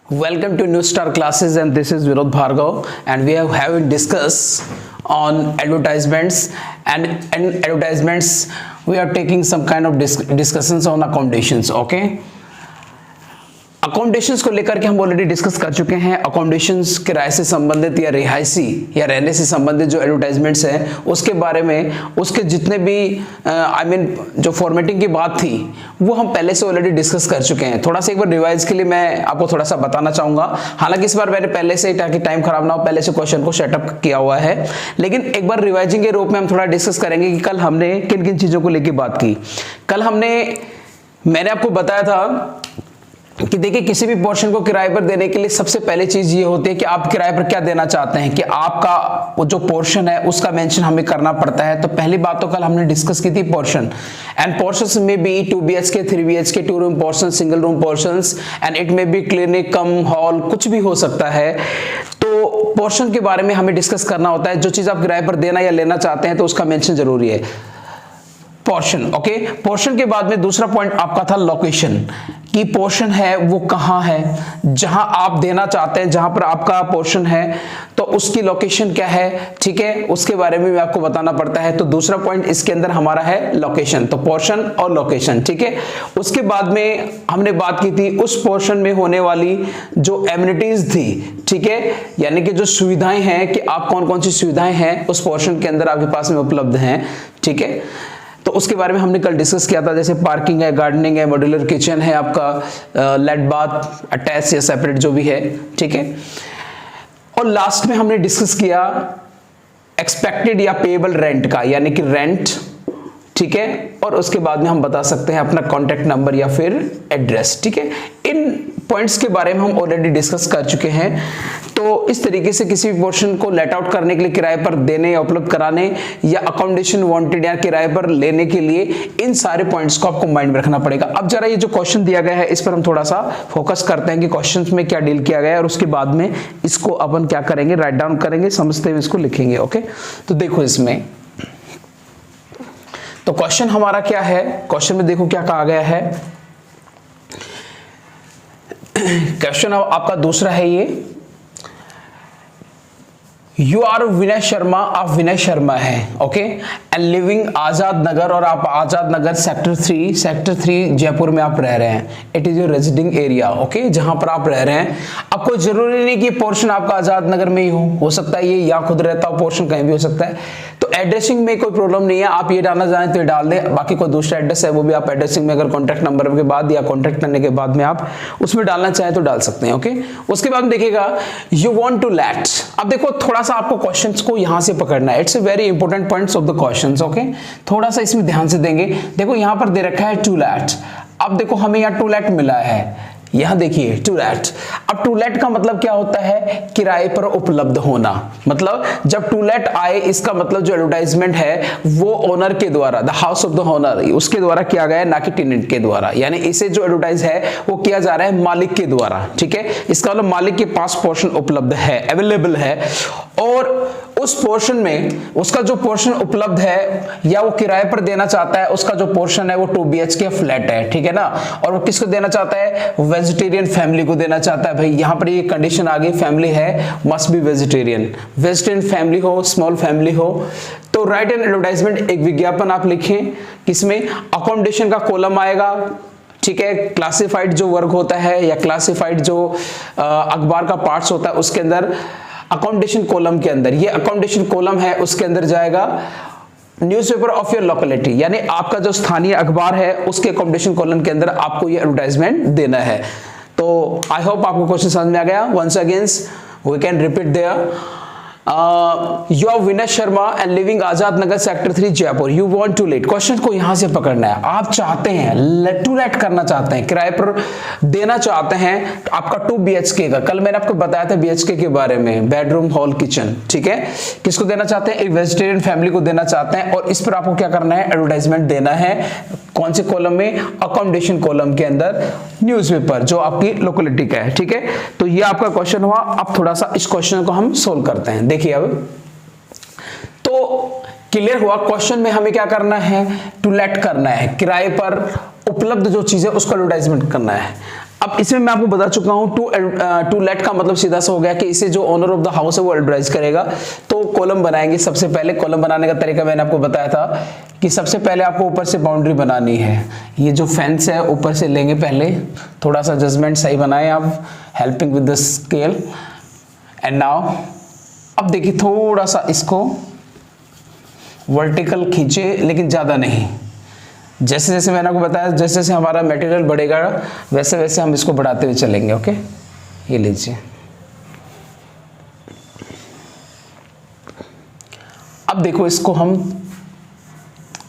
Welcome to New Star Classes, and this is Vinod Bhargav, and we have having discuss on advertisements, and in advertisements we are taking some kind of discussions on accommodations. Okay, accommodations को लेकर के हम already discuss कर चुके हैं। Accommodations किराए से संबंधित या रिहायशी या रहने से संबंधित जो एडवर्टाइजमेंट्स हैं उसके बारे में, उसके जितने भी जो फॉर्मेटिंग की बात थी वो हम पहले से ऑलरेडी डिस्कस कर चुके हैं। थोड़ा सा एक बार रिवाइज के लिए मैं आपको थोड़ा सा बताना चाहूंगा। हालांकि इस बार मैंने पहले से, ताकि टाइम खराब ना हो, पहले से क्वेश्चन को सेटअप किया हुआ है, लेकिन एक बार रिवाइजिंग के रूप में हम थोड़ा डिस्कस करेंगे कि कल हमने किन किन चीजों को लेकर बात की। कल मैंने आपको बताया था कि देखिए, किसी भी पोर्शन को किराए पर देने के लिए सबसे पहले चीज ये होती है कि आप किराए पर क्या देना चाहते हैं, कि आपका वो जो पोर्शन है उसका मेंशन हमें करना पड़ता है। तो पहली बात तो कल हमने डिस्कस की थी portion, and portions may be 2 BHK 3 BHK 2 room portion, single room portions, and it may be clinic cum hall, कुछ भी हो सकता है। तो पोर्शन के बारे में हमें डिस्कस करना होता है। जो चीज आप किराए पर देना या लेना चाहते हैं तो उसका मेंशन जरूरी है, पोर्शन। ओके, पोर्शन के बाद में दूसरा पॉइंट आपका था लोकेशन, कि पोर्शन है वो कहां है, जहां आप देना चाहते हैं, जहां पर आपका पोर्शन है तो उसकी लोकेशन क्या है, ठीक है, उसके बारे में भी आपको बताना पड़ता है। तो दूसरा पॉइंट इसके अंदर हमारा है लोकेशन, तो पोर्शन और लोकेशन, ठीक है। उसके बाद में हमने बात की थी उस पोर्शन में होने वाली जो एमिनिटीज थी, ठीक है, यानी कि जो सुविधाएं हैं, कि आप कौन कौन सी सुविधाएं हैं उस पोर्शन के अंदर आपके पास में उपलब्ध हैं, ठीक है। तो उसके बारे में हमने कल डिस्कस किया था, जैसे पार्किंग है, गार्डनिंग है, मॉड्यूलर किचन है, आपका लेट बाथ, अटैच या सेपरेट जो भी है, ठीक है। और लास्ट में हमने डिस्कस किया एक्सपेक्टेड या पेएबल रेंट का, यानी कि रेंट, ठीक है। और उसके बाद में हम बता सकते हैं अपना कॉन्टेक्ट नंबर या फिर एड्रेस, ठीक है। इन पॉइंट्स के बारे में हम ऑलरेडी डिस्कस कर चुके हैं। तो इस तरीके से किसी भी पोर्शन को लेट आउट करने के लिए, किराए पर देने या उपलब्ध कराने, या अकोमोडेशन वांटेड या किराए पर लेने के लिए, इन सारे पॉइंट्स को आपको माइंड में रखना पड़ेगा। अब जरा ये जो क्वेश्चन दिया गया है इस पर हम थोड़ा सा फोकस करते हैं कि क्वेश्चंस में क्या डील किया गया है, और उसके बाद में इसको अपन क्या करेंगे, राइट डाउन करेंगे, समझते हुए इसको लिखेंगे। ओके, तो देखो इसमें तो क्वेश्चन हमारा क्या है, क्वेश्चन में देखो क्या कहा गया है। क्वेश्चन आपका दूसरा है ये, यू आर विनय शर्मा, आप विनय शर्मा हैं, ओके, एंड लिविंग आजाद नगर, और आप आजाद नगर सेक्टर 3 जयपुर में आप रह रहे हैं। It is your residing area, okay, जहां पर आप रह रहे हैं। अब कोई जरूरी नहीं कि पोर्शन आपका आजाद नगर में ही हो सकता है ये यहाँ खुद रहता हो पोर्शन कहीं भी हो सकता है। तो एड्रेसिंग में कोई प्रॉब्लम नहीं है, आप ये डालना चाहें तो ये डाल दें, बाकी कोई दूसरा एड्रेस है वो भी आप एड्रेसिंग में, अगर कॉन्टैक्ट नंबर के बाद या कॉन्टैक्ट करने के बाद में आप उसमें डालना चाहें तो डाल सकते हैं। ओके, उसके बाद देखिएगा यू वांट टू लेट। अब देखो थोड़ा सा आपको क्वेश्चंस को यहां से पकड़ना है, it's a very important points of the questions. Okay, थोड़ा सा इसमें ध्यान से देंगे। देखो यहां पर दे रखा है टू लेट। अब देखो हमें यहाँ टू लेट मिला है, यहां देखिए टू लेट। अब टू लेट का मतलब क्या होता है, किराए पर उपलब्ध होना। मतलब जब टू लेट आए, इसका मतलब जो एडवर्टाइजमेंट है वो ओनर के द्वारा, the house of the owner, उसके द्वारा किया गया है, ना कि टेनेंट के द्वारा। यानी इसे जो एडवर्टाइज है वो किया जा रहा है मालिक के द्वारा, ठीक है। इसका मतलब मालिक के पास पोर्शन उपलब्ध है, अवेलेबल है, और उस पोर्शन में उसका जो पोर्शन उपलब्ध है या वो किराए पर देना चाहता है, उसका जो पोर्शन है वो 2 BHK फ्लैट है, ठीक है ना। और वो किसको देना चाहता है, वेजिटेरियन फैमिली को देना चाहता है। भाई यहाँ पर ये कंडीशन आ गई, फैमिली है must be vegetarian, vegetarian family हो, स्मॉल फैमिली हो। तो राइट एन एडवर्टाइजमेंट, एक विज्ञापन आप लिखें, किसमें अकोमोडेशन का कॉलम आएगा, ठीक है। क्लासिफाइड जो वर्क होता है या क्लासिफाइड जो अखबार का पार्ट्स होता है उसके अंदर, अकोमोडेशन कॉलम के अंदर, ये अकोमोडेशन कॉलम है उसके अंदर जाएगा न्यूज़पेपर ऑफ योर लोकेलिटी, यानी आपका जो स्थानीय अखबार है उसके अकोमोडेशन कॉलम के अंदर आपको ये एडवर्टाइजमेंट देना है। तो आई होप आपको क्वेश्चन समझ में आ गया। Once again we can repeat there, you are Vinay Sharma and living Azad Nagar sector 3 Jaipur, you want to let. Question को यहां से पकड़ना है, आप चाहते हैं टू लेट करना चाहते हैं, किराए पर देना चाहते हैं आपका 2 BHK का। कल मैंने आपको बताया था BHK के बारे में, बेडरूम हॉल किचन, ठीक है। किसको देना चाहते हैं, एक वेजिटेरियन फैमिली को देना चाहते हैं, और इस पर आपको क्या करना है, एडवर्टाइजमेंट देना है। कौन से कॉलम में, अकोमोडेशन कॉलम के अंदर, न्यूज़पेपर जो आपकी लोकेलिटी का है, ठीक है। तो ये आपका क्वेश्चन हुआ। अब थोड़ा सा इस क्वेश्चन को हम सोल्व करते हैं। देखिए अब तो क्लियर हुआ, क्वेश्चन में हमें क्या करना है, टू लेट करना है, किराए पर उपलब्ध जो चीज है उसका एडवर्टाइजमेंट करना है। अब इसमें मैं आपको बता चुका हूं टू लेट का मतलब सीधा सा हो गया कि इसे जो ओनर ऑफ द हाउस है वो एडवर्टाइज करेगा। तो कॉलम बनाएंगे। सबसे पहले कॉलम बनाने का तरीका मैंने आपको बताया था कि सबसे पहले आपको ऊपर से बाउंड्री बनानी है। ये जो फेंस है ऊपर से लेंगे पहले, थोड़ा सा जजमेंट सही बनाएं आप, helping with the scale. And now अब देखिए थोड़ा सा इसको वर्टिकल खींचे, लेकिन ज्यादा नहीं। जैसे जैसे मैंने आपको बताया, जैसे जैसे हमारा मटेरियल बढ़ेगा वैसे वैसे हम इसको बढ़ाते हुए चलेंगे। ओके, ये लीजिए। अब देखो इसको हम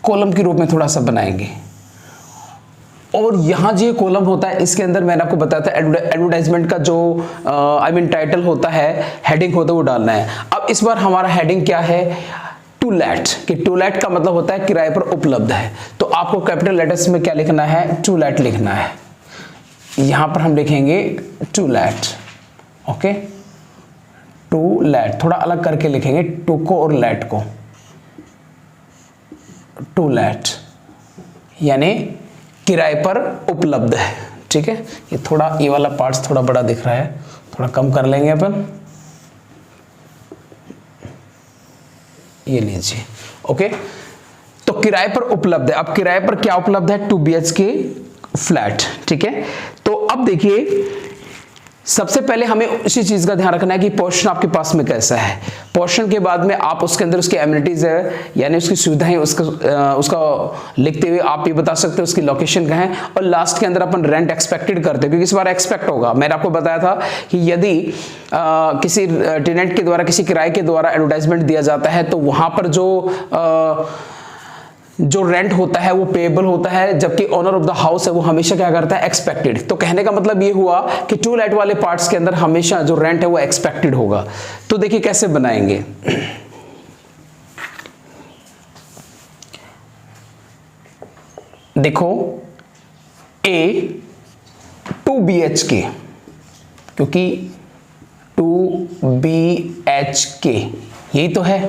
कॉलम के रूप में थोड़ा सा बनाएंगे। और यहां जो कॉलम होता है इसके अंदर मैंने आपको बताया था एडवर्टाइजमेंट का जो टाइटल होता है, हेडिंग होता है, वो डालना है। अब इस बार हमारा हेडिंग क्या है? To let. कि टू लेट का मतलब होता है किराए पर उपलब्ध है। तो आपको कैपिटल लेटर्स में क्या लिखना है? टू लेट लिखना है। यहां पर हम लिखेंगे to let. Okay, to let थोड़ा अलग करके लिखेंगे, टू को और लेट को। टू लेट यानी किराए पर उपलब्ध है। ठीक है, ये थोड़ा ये वाला पार्ट्स थोड़ा बड़ा दिख रहा है, थोड़ा कम कर लेंगे अपन। ये लीजिए। ओके, तो किराए पर उपलब्ध है। अब किराए पर क्या उपलब्ध है? 2 BHK फ्लैट। ठीक है, तो अब देखिए सबसे पहले हमें उसी चीज का ध्यान रखना है कि पोर्शन आपके पास में कैसा है। पोर्शन के बाद में आप उसके अंदर उसकी एमिनिटीज है यानी उसकी सुविधाएं, उसका लिखते हुए आप ये बता सकते हो उसकी लोकेशन कहाँ है। और लास्ट के अंदर अपन रेंट एक्सपेक्टेड करते हैं, क्योंकि इस बार एक्सपेक्ट होगा। मैंने आपको बताया था कि यदि किसी टेनेंट के द्वारा, किसी किराए के द्वारा एडवर्टाइजमेंट दिया जाता है तो वहां पर जो रेंट होता है वो पेएबल होता है, जबकि ओनर ऑफ द हाउस है वो हमेशा क्या करता है? एक्सपेक्टेड। तो कहने का मतलब ये हुआ कि टू लेट वाले पार्ट्स के अंदर हमेशा जो रेंट है वो एक्सपेक्टेड होगा। तो देखिए कैसे बनाएंगे। देखो ए 2 BHK, क्योंकि 2 BHK यही तो है।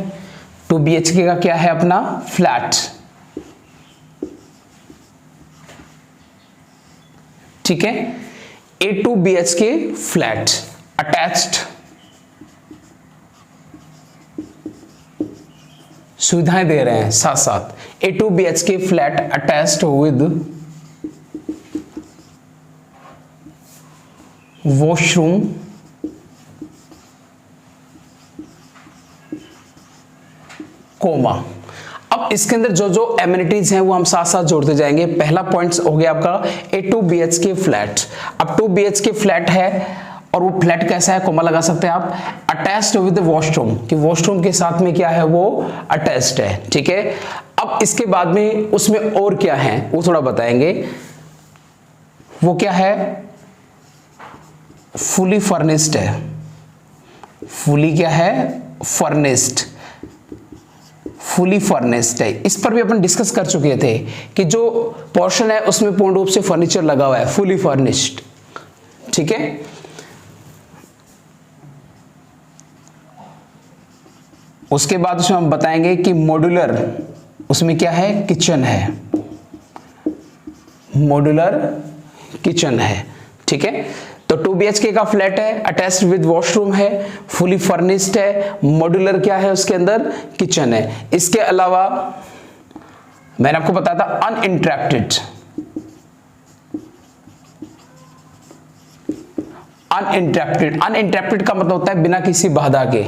2 BHK का क्या है? अपना फ्लैट। ठीक है, A 2 BHK फ्लैट अटैच्ड, सुविधाएं दे रहे हैं साथ साथ। A 2 BHK flat attached with washroom, comma. अब इसके अंदर जो जो एमिनिटीज हैं वो हम साथ साथ जोड़ते जाएंगे। पहला पॉइंट हो गया आपका A 2 BHK फ्लैट। अब 2 BHK फ्लैट है और वो फ्लैट कैसा है? कोमा लगा सकते हैं आप। अटैच्ड विद वॉशरूम, कि वॉशरूम के साथ में क्या है? वो अटैच्ड है। ठीक है, अब इसके बाद में उसमें और क्या है वो थोड़ा बताएंगे। वो क्या है? फुली फर्निश्ड है। फुली क्या है? फर्निश्ड। फुली फर्निश्ड है। इस पर भी अपन डिस्कस कर चुके थे कि जो पोर्शन है उसमें पूर्ण रूप से फर्नीचर लगा हुआ है, फुली फर्निश्ड। ठीक है, उसके बाद उसमें हम बताएंगे कि मॉड्यूलर, उसमें क्या है? किचन है, मॉड्यूलर किचन है। ठीक है, तो 2 BHK का फ्लैट है, अटैच्ड विद वॉशरूम है, फुली फर्निश्ड है, मॉड्यूलर क्या है? उसके अंदर किचन है। इसके अलावा मैंने आपको बताया था अनइंटरप्टेड। अनइंटरप्टेड का मतलब होता है बिना किसी बाधा के।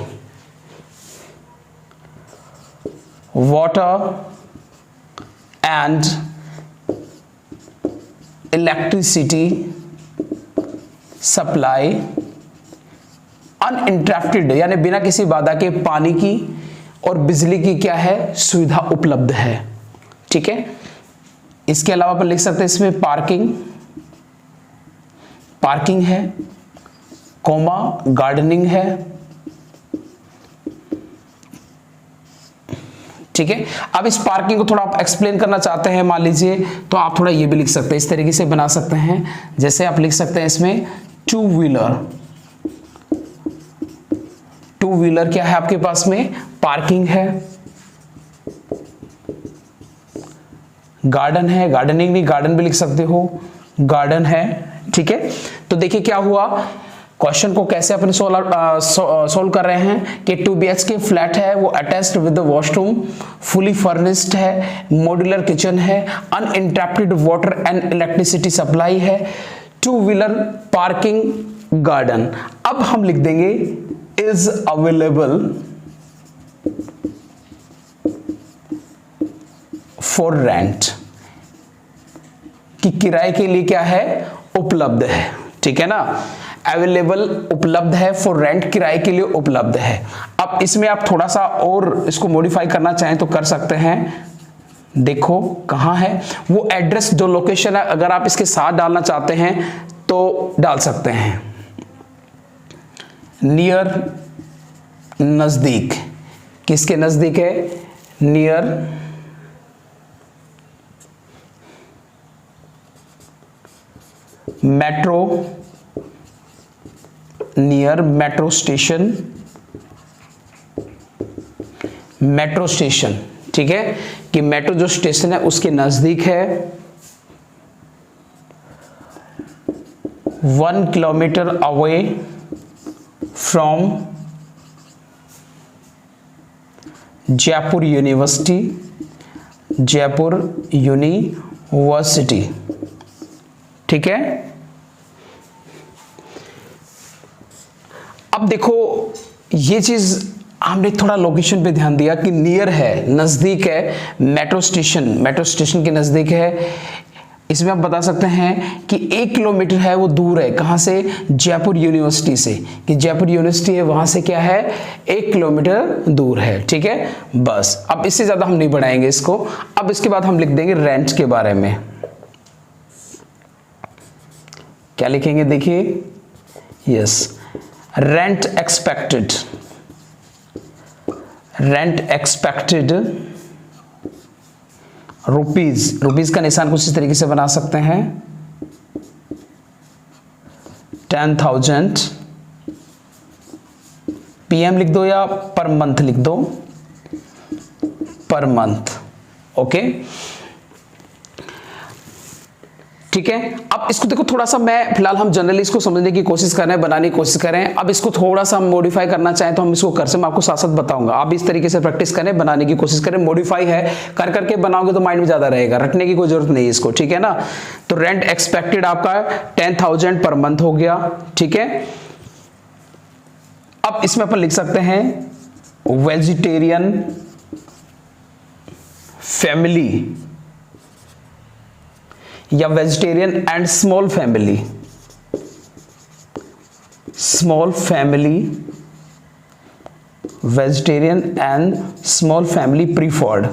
Water and electricity supply uninterrupted, यानी बिना किसी बाधा के पानी की और बिजली की क्या है? सुविधा उपलब्ध है। ठीक है, इसके अलावा अपन लिख सकते हैं इसमें पार्किंग है, कोमा गार्डनिंग है। ठीक है, अब इस पार्किंग को थोड़ा आप एक्सप्लेन करना चाहते हैं मान लीजिए, तो आप थोड़ा ये भी लिख सकते हैं, इस तरीके से बना सकते हैं। जैसे आप लिख सकते हैं इसमें टू व्हीलर क्या है आपके पास में? पार्किंग है, गार्डन है, गार्डनिंग नहीं, गार्डन भी लिख सकते हो, गार्डन है। ठीक है। तो देखिए क्या हुआ, क्वेश्चन को कैसे अपने सोल्व कर रहे हैं कि 2 BHK फ्लैट है, वो attached with the washroom, fully furnished है, मॉड्यूलर किचन है, uninterrupted water and electricity supply है, 2 व्हीलर पार्किंग गार्डन। अब हम लिख देंगे इज अवेलेबल फॉर रेंट, कि किराए के लिए क्या है, उपलब्ध है, ठीक है ना। अवेलेबल उपलब्ध है, फॉर रेंट किराए के लिए उपलब्ध है। अब इसमें आप थोड़ा सा और इसको मॉडिफाई करना चाहें तो कर सकते हैं। देखो कहां है वो एड्रेस, जो लोकेशन है, अगर आप इसके साथ डालना चाहते हैं तो डाल सकते हैं। नियर, नजदीक, किसके नजदीक है, near metro, near metro station, metro station, ठीक है, कि मेट्रो जो स्टेशन है उसके नजदीक है, 1 kilometre away from Jaipur university, Jaipur university, ठीक है। अब देखो ये चीज हमने थोड़ा लोकेशन पे ध्यान दिया कि नियर है, नजदीक है, मेट्रो स्टेशन के नजदीक है। इसमें आप बता सकते हैं कि 1 किलोमीटर है वो दूर है, कहां से, जयपुर यूनिवर्सिटी से, कि जयपुर यूनिवर्सिटी है वहां से क्या है, 1 किलोमीटर दूर है, ठीक है। बस अब इससे ज्यादा हम नहीं बढ़ाएंगे इसको। अब इसके बाद हम लिख देंगे रेंट के बारे में। क्या लिखेंगे, देखिए, yes, rent expected, rent expected rupees, rupees का निशान कुछ इस तरीके से बना सकते हैं, 10,000 PM लिख दो या पर मंथ लिख दो, पर मंथ, ओके, ठीक है। अब इसको देखो थोड़ा सा, मैं फिलहाल हम जनरली इसको समझने की कोशिश कर रहे हैं, बनाने की कोशिश कर रहे हैं। अब इसको थोड़ा सा हम मॉडिफाई करना चाहें तो हम इसको कर से, मैं आपको साथ साथ बताऊंगा। आप इस तरीके से प्रैक्टिस करें, बनाने की कोशिश करें। मॉडिफाई है, कर करके बनाओगे तो माइंड में ज्यादा रहेगा, रटने की कोई जरूरत नहीं है इसको, ठीक है ना। तो रेंट एक्सपेक्टेड आपका 10,000 पर मंथ हो गया, ठीक है। अब इसमें अपन लिख सकते हैं वेजिटेरियन फैमिली या vegetarian and small family, small family, vegetarian and small family preferred,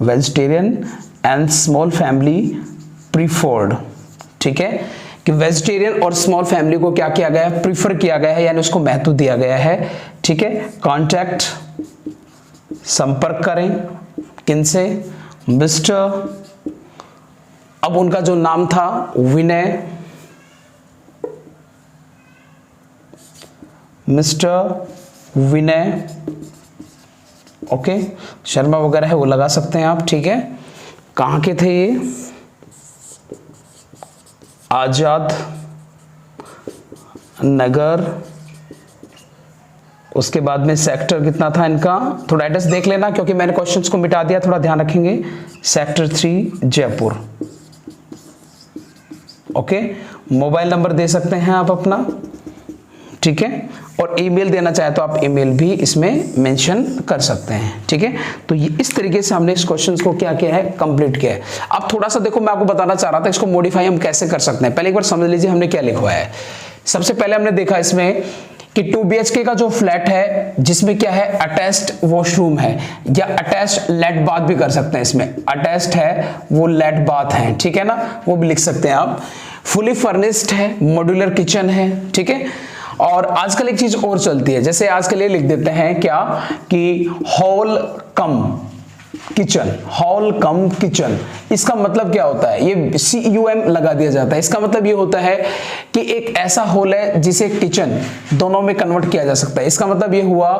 vegetarian and small family preferred, ठीक है, कि वेजिटेरियन और स्मॉल फैमिली को क्या किया गया है, प्रीफर किया गया है, यानी उसको महत्व दिया गया है, ठीक है। कॉन्टैक्ट, संपर्क करें, किनसे, मिस्टर, अब उनका जो नाम था विनय, मिस्टर विनय, ओके, शर्मा वगैरह है वो लगा सकते हैं आप, ठीक है। कहां के थे ये, आजाद नगर, उसके बाद में सेक्टर कितना था इनका, थोड़ा एड्रेस देख लेना क्योंकि मैंने क्वेश्चंस को मिटा दिया, थोड़ा ध्यान रखेंगे। Sector 3 Jaipur, okay. Mobile number दे सकते हैं आप अपना, ठीक है, और ईमेल देना चाहे तो आप ईमेल भी इसमें मेंशन कर सकते हैं, ठीक है। तो ये इस तरीके से हमने इस क्वेश्चंस को क्या किया है, कंप्लीट किया है। अब थोड़ा सा देखो, मैं आपको बताना चाह रहा था इसको मॉडिफाई हम कैसे कर सकते हैं। पहले एक बार समझ लीजिए हमने क्या लिखवाया है। सबसे पहले हमने देखा इसमें कि 2 BHK का जो फ्लैट है जिसमें क्या है, अटैच्ड वॉशरूम है, या अटैच्ड लेट बाथ भी कर सकते हैं, इसमें अटैच्ड है वो लेट बाथ है, ठीक है ना, वो भी लिख सकते हैं आप। फुली फर्निश्ड है, मॉड्यूलर किचन है, ठीक है। और आजकल एक चीज और चलती है, जैसे आजकल ये लिख देते हैं क्या कि हॉल कम किचन, हॉल कम किचन। इसका मतलब क्या होता है, ये CUM लगा दिया जाता है। इसका मतलब ये होता है कि एक ऐसा हॉल है जिसे किचन दोनों में कन्वर्ट किया जा सकता है। इसका मतलब ये हुआ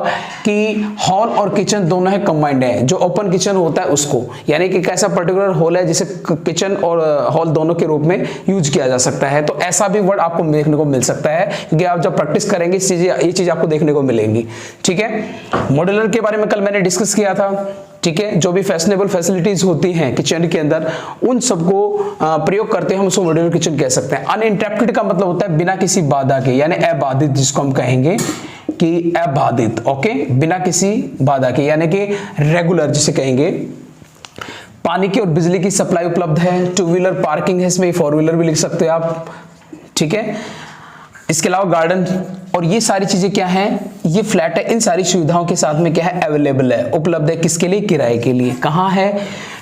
कि हॉल और किचन दोनों है कंबाइंड है, जो ओपन किचन होता है उसको, यानी कि एक ऐसा पर्टिकुलर हॉल है जिसे किचन और हॉल दोनों के रूप में यूज किया जा सकता है। तो ऐसा भी वर्ड आपको देखने को मिल सकता है, क्योंकि आप जब प्रैक्टिस करेंगे ये चीज आपको देखने को मिलेंगी। ठीक है, मॉड्यूलर के बारे में कल मैंने डिस्कस किया था। ठीक है, जो भी फैशनेबल फैसिलिटीज होती हैं किचन के अंदर, उन सबको प्रयोग करते हैं हम उसको मॉड्यूलर किचन कह सकते हैं। अनइंटरप्टेड का मतलब होता है बिना किसी बाधा के, यानी अबाधित, जिसको हम कहेंगे कि अबाधित। ओके, बिना किसी बाधा के, यानी कि रेगुलर जिसे कहेंगे। पानी की और बिजली की सप्लाई उपलब्ध है। 2 व्हीलर पार्किंग है इसमें, 4 व्हीलर भी लिख सकते हैं आप। ठीक है, इसके अलावा गार्डन और ये सारी चीजें क्या हैं, ये फ्लैट है, इन सारी सुविधाओं के साथ में क्या है, अवेलेबल है, उपलब्ध है। किसके लिए, किराए के लिए। कहाँ है,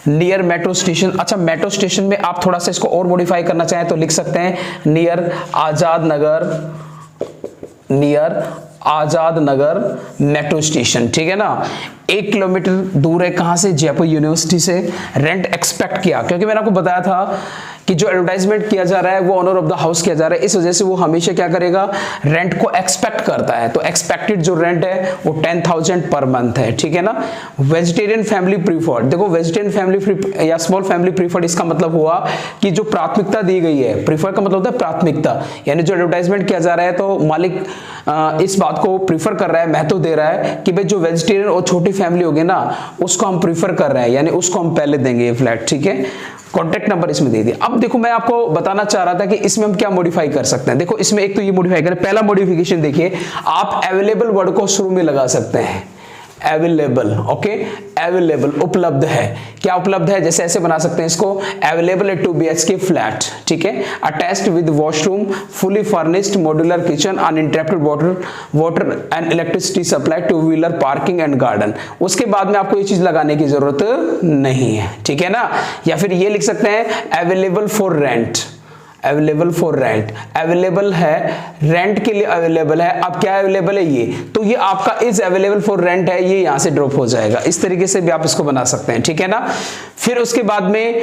नियर मेट्रो स्टेशन। अच्छा, मेट्रो स्टेशन में आप थोड़ा सा इसको और मॉडिफाई करना चाहें तो लिख सकते हैं near Azad Nagar, near Azad Nagar metro station. ठीक है ना, 1 किलोमीटर दूर है कहां से, जयपुर यूनिवर्सिटी से। रेंट एक्सपेक्ट किया, क्योंकि मैंने आपको बताया था कि जो एडवर्टाइजमेंट किया जा रहा है वो ऑनर ऑफ द हाउस किया जा रहा है, इस वजह से वो हमेशा क्या करेगा, रेंट को एक्सपेक्ट करता है। तो एक्सपेक्टेड जो रेंट है वो 10,000 पर मंथ है। ठीक है ना। वेजिटेरियन फैमिली प्रीफर्ड, देखो वेजिटेरियन फैमिली या स्मॉल फैमिली प्रीफर्ड, इसका मतलब हुआ कि जो प्राथमिकता दी गई है, प्रीफर का मतलब होता है प्राथमिकता, यानी जो एडवर्टाइजमेंट किया जा रहा है तो मालिक इस बात को प्रीफर कर रहा है, महत्व दे रहा है कि भाई जो वेजिटेरियन और छोटी फैमिली होगी ना, उसको हम प्रीफर कर रहे हैं, यानी उसको हम पहले देंगे ये फ्लैट। ठीक है, कॉन्टैक्ट नंबर इसमें दे दिया। अब देखो मैं आपको बताना चाह रहा था कि इसमें हम क्या मॉडिफाई कर सकते हैं। देखो इसमें एक तो ये मॉडिफाई करें, पहला मॉडिफिकेशन देखिए, आप अवेलेबल वर्ड को शुरू में लगा सकते हैं, अवेलेबल। ओके, अवेलेबल, उपलब्ध है। क्या उपलब्ध है, जैसे ऐसे बना सकते हैं इसको, अवेलेबल है 2 BHK फ्लैट। ठीक है, attached with washroom, fully furnished modular kitchen, uninterrupted water and electricity supply, 2 wheeler parking and garden. उसके बाद में आपको ये चीज लगाने की जरूरत नहीं है। ठीक है ना, या फिर ये लिख सकते हैं available for rent, available for rent, available है रेंट के लिए, अवेलेबल है। अब क्या अवेलेबल है ये, तो ये आपका इज अवेलेबल फॉर रेंट है, ये यहां से ड्रॉप हो जाएगा। इस तरीके से भी आप इसको बना सकते हैं। ठीक है ना, फिर उसके बाद में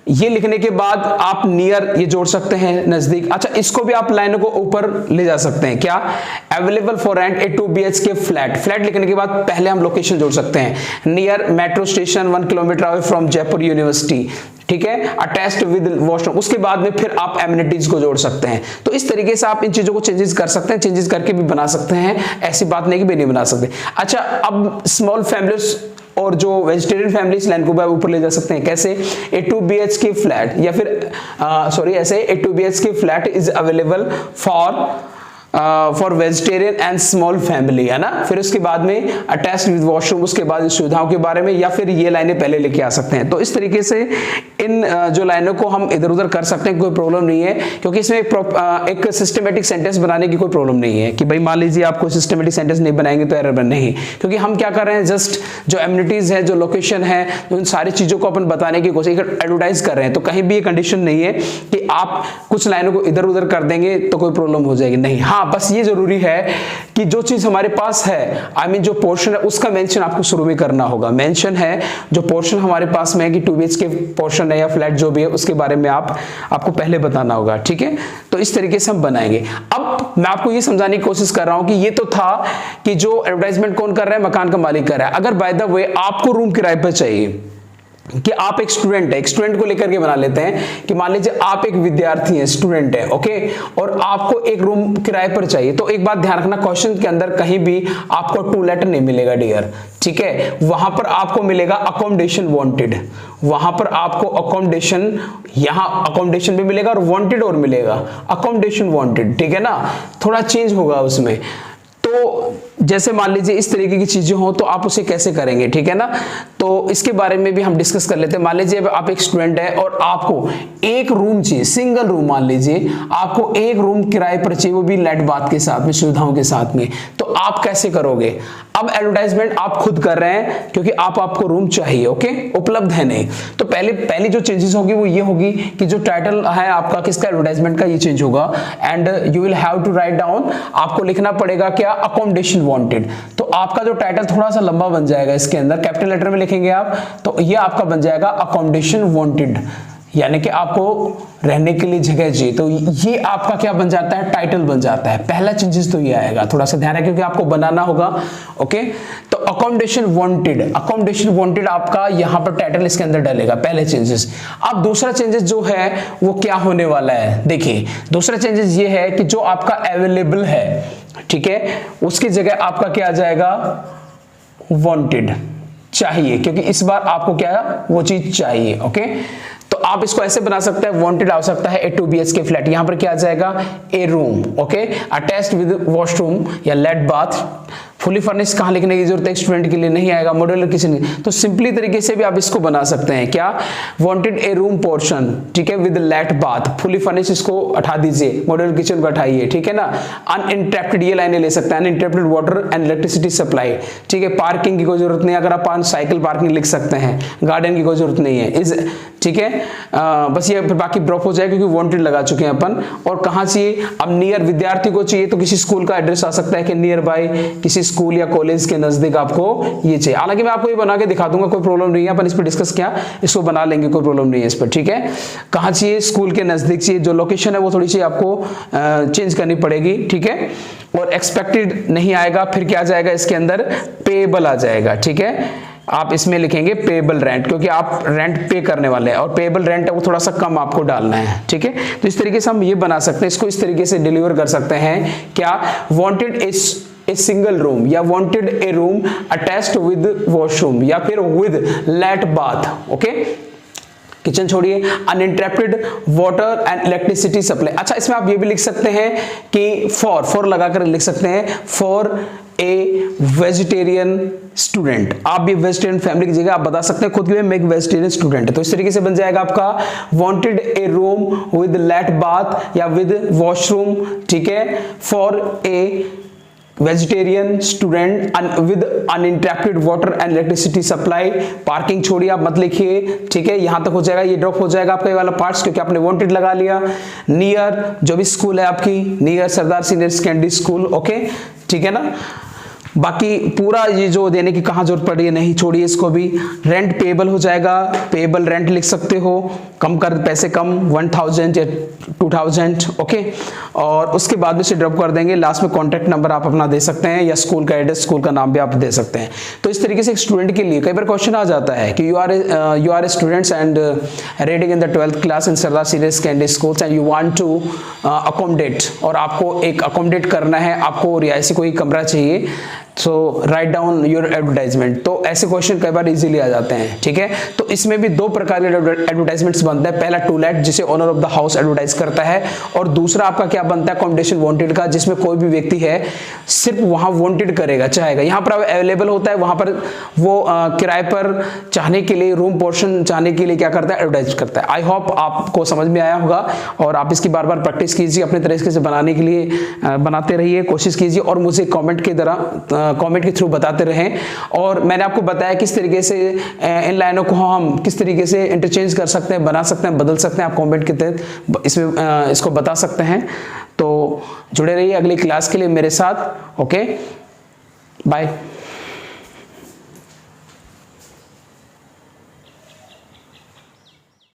ये लिखने के बाद आप नियर ये जोड़ सकते हैं, नजदीक। अच्छा, इसको भी आप लाइनों को ऊपर ले जा सकते हैं, क्या, available for rent a 2 BHK flat. Flat लिखने के बाद पहले हम लोकेशन जोड़ सकते हैं, near metro station 1 kilometre away from Jaipur university. ठीक है, अटैच्ड विद वॉशरूम। उसके बाद में फिर आप एमिनिटीज को जोड़ सकते हैं। तो इस तरीके से आप इन चीजों को चेंजेस कर सकते हैं, चेंजेस करके भी बना सकते हैं, ऐसी बात नहीं कि भी नहीं बना सकते। अच्छा, अब स्मॉल फैमिलीज और जो वेजिटेरियन फैमिलीज लाइन को ऊपर ले जा सकते हैं, कैसे, ए 2 BHK फ्लैट, या फिर ऐसे ए 2 BHK flat is available for vegetarian and small family, है ना। फिर उसके बाद में अटैच्ड विद वॉशरूम, उसके बाद सुविधाओं के बारे में, या फिर ये लाइनें पहले लेके आ सकते हैं। तो इस तरीके से इन जो लाइनों को हम इधर उधर कर सकते हैं, कोई प्रॉब्लम नहीं है, क्योंकि इसमें एक सिस्टमेटिक सेंटेंस बनाने की कोई प्रॉब्लम नहीं है कि भाई मान लीजिए आपको सिस्टमेटिक सेंटेंस नहीं बनाएंगे तो एरर नहीं, क्योंकि हम क्या कर रहे हैं, जस्ट जो एमिनिटीज है, जो लोकेशन है, उन सारी चीजों को अपन बताने की कोशिश, एडवर्टाइज कर रहे हैं। तो कहीं भी ये कंडीशन नहीं है कि आप कुछ लाइनों को इधर उधर कर देंगे तो कोई प्रॉब्लम हो जाएगी, नहीं। हाँ, बस ये जरूरी है कि जो चीज हमारे पास है, आई मीन जो पोर्शन है, उसका मेंशन आपको शुरू में करना होगा। मेंशन है जो पोर्शन हमारे पास में है कि 2 BHK पोर्शन है या फ्लैट जो भी है, उसके बारे में आपको पहले बताना होगा। ठीक है, तो इस तरीके से हम बनाएंगे। अब मैं आपको ये समझाने की कोशिश कर रहा हूं कि ये तो था कि जो एडवर्टाइजमेंट कौन कर रहा है, मकान का मालिक कर रहा है। अगर बाय द वे आपको रूम किराए पर चाहिए, कि आप एक स्टूडेंट है, एक स्टूडेंट को लेकर के बना लेते हैं कि मान लीजिए आप एक विद्यार्थी हैं, स्टूडेंट है, ओके, और आपको एक रूम किराए पर चाहिए। तो एक बात ध्यान रखना, क्वेश्चन के अंदर कहीं भी आपको टू लेट नहीं मिलेगा डियर। ठीक है, वहां पर आपको मिलेगा अकोमोडेशन वांटेड, वहां पर आपको अकोमोडेशन, यहां अकोमोडेशन भी मिलेगा और वांटेड और मिलेगा, अकोमोडेशन वांटेड। ठीक है ना, थोड़ा चेंज होगा उसमें। तो जैसे मान लीजिए इस तरीके की चीजें हो तो आप उसे कैसे करेंगे, ठीक है ना। तो इसके बारे में भी हम डिस्कस कर लेते हैं। मान लीजिए आप एक स्टूडेंट है और आपको एक रूम चाहिए, सिंगल रूम, मान लीजिए आपको एक रूम किराए पर चाहिए, वो भी लाइट बाथ के साथ में, सुविधाओं के साथ में। तो आप कैसे करोगे? अब एडवर्टाइजमेंट आप खुद कर रहे हैं क्योंकि आपको रूम चाहिए, ओके, उपलब्ध है नहीं। तो पहली जो चेंजेस होगी वो ये होगी कि जो टाइटल है आपका किसका, एडवर्टाइजमेंट का, ये चेंज होगा। And you will have to write down, आपको लिखना पड़ेगा क्या, अकोमोडेशन वांटेड। तो आपका जो टाइटल थोड़ा सा लंबा बन जाएगा इसके अंदर, कैपिटल लेटर में लिखेंगे आप, तो ये आपका बन जाएगा अकोमोडेशन वांटेड, यानी कि आपको रहने के लिए जगह चाहिए। तो ये आपका क्या बन जाता है, टाइटल बन जाता है। पहला चेंजेस तो ये आएगा, थोड़ा सा ध्यान रखें क्योंकि आपको बनाना होगा। ओके, तो अकोमोडेशन वांटेड आपका यहां पर टाइटल इसके अंदर डालेगा, पहले चेंजेस। अब दूसरा चेंजेस जो है वो क्या होने वाला है, देखिए दूसरा चेंजेस ये है कि जो आपका अवेलेबल है, ठीक है, उसकी जगह आपका क्या आ जाएगा, वांटेड, चाहिए, क्योंकि इस बार आपको क्या वो चीज चाहिए। ओके, तो आप इसको ऐसे बना सकते हैं, वांटेड आ सकता है A2 BHK फ्लैट, यहां पर क्या आ जाएगा, a room, okay, attached with washroom या लेट बाथ, फुली फर्निश्ड कहां लिखने की जरूरत है, स्टूडेंट के लिए नहीं आएगा, मॉड्यूलर किचन। तो सिंपली तरीके से भी आप इसको बना सकते हैं, क्या, वांटेड ए रूम पोर्शन, ठीक है, with late bath, fully furnished, इसको हटा दीजिए, मॉड्यूलर किचन को हटाइए, ठीक है ना। अनइंटरप्टेड, ये लाइनें ले सकते हैं, uninterrupted water and electricity supply, ठीक है, पार्किंग की कोई जरूरत नहीं, अगर आप साइकिल पार्किंग लिख सकते हैं, गार्डन की कोई जरूरत नहीं है, इस, ठीक है, बस ये बाकी ड्रॉप हो जाए क्योंकि वांटेड लगा चुके हैं अपन। और कहां चाहिए, अब नियर, विद्यार्थी को चाहिए तो किसी स्कूल का एड्रेस आ सकता है कि नियर बाय किसी स्कूल या कॉलेज के नजदीक आपको ये चाहिए। हालांकि मैं आपको ये बना के दिखा दूंगा, कोई प्रॉब्लम नहीं है, अपन इस पर डिस्कस किया, इसको बना लेंगे, कोई प्रॉब्लम नहीं है इस पर, ठीक है। कहां चाहिए, स्कूल के नजदीक चाहिए, जो लोकेशन है वो थोड़ी सी आपको चेंज करनी पड़ेगी, ठीक है। और एक्सपेक्टेड नहीं आएगा, फिर क्या आ जाएगा इसके अंदर, पेएबल आ जाएगा, ठीक है। आप इसमें लिखेंगे पेएबल रेंट, क्योंकि आप रेंट पे करने वाले हैं, और पेएबल रेंट है वो थोड़ा सा कम आपको डालना है, ठीक है। तो इस तरीके से हम ये बना सकते हैं, इसको इस तरीके से डिलीवर कर सकते हैं, क्या, wanted is a single room, या wanted a room attached with washroom, या फिर with late bath, okay, kitchen छोड़िए, uninterrupted water and electricity supply. अच्छा, इसमें आप ये भी लिख सकते हैं कि फॉर लगाकर लिख सकते हैं, फॉर ए वेजिटेरियन स्टूडेंट, आप भी वेजिटेरियन फैमिली की जगह आप बता सकते हैं खुद के लिए, मैं एक वेजिटेरियन स्टूडेंट है, तो इस तरीके से बन जाएगा आपका wanted a room with late bath या विद वॉशरूम, ठीक है, for a vegetarian student with uninterrupted water and electricity supply. Parking छोड़िए, आप मत लिखिए, ठीक है, यहां तक हो जाएगा, ये ड्रॉप हो जाएगा आपका ये वाला पार्ट्स, क्योंकि आपने वांटेड लगा लिया। नियर, जो भी स्कूल है आपकी, नियर सरदार सीनियर सेकेंडरी स्कूल, ओके, ठीक है ना। बाकी पूरा ये जो देने की कहां जरूरत पड़ी है, नहीं, छोड़िए इसको भी। रेंट पेएबल हो जाएगा, पेएबल रेंट लिख सकते हो, कम कर, पैसे कम, 1000 या 2000, ओके। और उसके बाद में से ड्रॉप कर देंगे, लास्ट में कॉन्टैक्ट नंबर आप अपना दे सकते हैं, या स्कूल का एड्रेस, स्कूल का नाम भी आप दे सकते हैं। तो इस तरीके से एक स्टूडेंट के लिए कई बार क्वेश्चन आ जाता है कि you are students and reading in the 12th class in Sardar senior secondary schools and you want to accommodate, और आपको एक अकोमोडेट करना है, आपको रिहायशी कोई कमरा चाहिए, सो राइट डाउन योर एडवर्टाइजमेंट। तो ऐसे क्वेश्चन कई बार इजीली आ जाते हैं, ठीक है। तो इसमें भी दो प्रकार के एडवर्टाइजमेंट्स बनते हैं, पहला टू लेट, जिसे owner of the house advertise करता है, और दूसरा आपका क्या बनता है, अकोमोडेशन वांटेड का, जिसमें कोई भी व्यक्ति है सिर्फ वहां वांटेड करेगा, चाहेगा, यहाँ पर अवेलेबल होता है, वहां पर वो किराए पर चाहने के लिए, रूम पोर्शन चाहने के लिए क्या करता है, एडवर्टाइज करता है। आई होप आपको समझ में आया होगा, और आप इसकी बार बार प्रैक्टिस कीजिए, अपने तरीके से बनाने के लिए बनाते रहिए, कोशिश कीजिए, और मुझे कमेंट के द्वारा, कमेंट के थ्रू बताते रहें। और मैंने आपको बताया किस तरीके से इन लाइनों को हम किस तरीके से इंटरचेंज कर सकते हैं, बना सकते हैं, बदल सकते हैं, आप कमेंट के तहत इसमें इसको बता सकते हैं। तो जुड़े रहिए अगली क्लास के लिए मेरे साथ, ओके, बाय।